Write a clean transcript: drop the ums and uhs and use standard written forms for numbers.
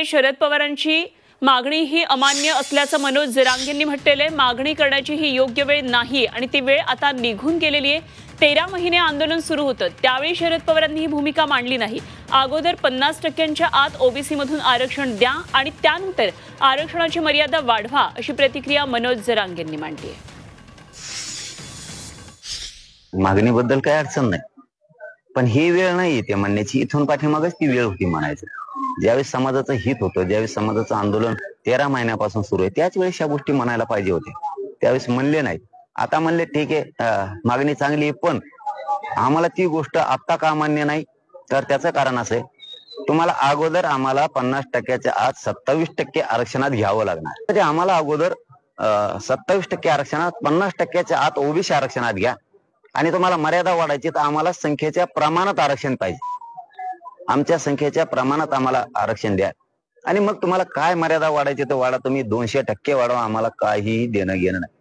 शरद पवारांची मागणी ही अमान्य असल्याचं मनोज जरांगेंनी म्हटलेलं आहे। मागणी करण्याची ही योग्य वेळ नाही आणि ती वेळ आता निघून गेलेली आहे। 13 महिने आंदोलन सुरू होतं, त्यावेळी शरद पवारांनी ही भूमिका मांडली नाही। अगोदर 50% आत ओबीसी मधून आरक्षण द्या आणि त्यानंतर आरक्षणाची मर्यादा वाढवा, अशी प्रतिक्रिया मनोज जरांगेंनी मांडली आहे। मागणीबद्दल काही अडचण नाही, पण ही वेळ नाही ते म्हणण्याची। इथून पाठीमागच ती वेळ होती म्हणायचं। ज्यावेळेस समाजाचं हित होतं, ज्यावेळेस समाजाचं आंदोलन 13 महिन्यापासून सुरू आहे, त्याच वेळेस या गोष्टी म्हणायला पाहिजे होते। त्यावेळेस म्हणले नाहीत, आता म्हणले ठीक आहे, मागणी चांगली आहे, पण आम्हाला ती गोष्ट आता का मान्य नाही, तर त्याचं कारण असं आहे, तुम्हाला अगोदर आम्हाला 50%च्या आत 27% आरक्षणात घ्यावं लागणार। म्हणजे आम्हाला अगोदर 27% आरक्षणात 50%च्या आत ओबीसी आरक्षणात घ्या आणि तुम्हाला मर्यादा वाढायची तर आम्हाला संख्येच्या प्रमाणात आरक्षण पाहिजे। आमच्या संख्येच्या प्रमाणात आम्हाला आरक्षण द्या आणि मग तुम्हाला काय मर्यादा वाढायची तर वाढा, तुम्ही 200% वाढवा, आम्हाला काहीही देणं घेणं नाही।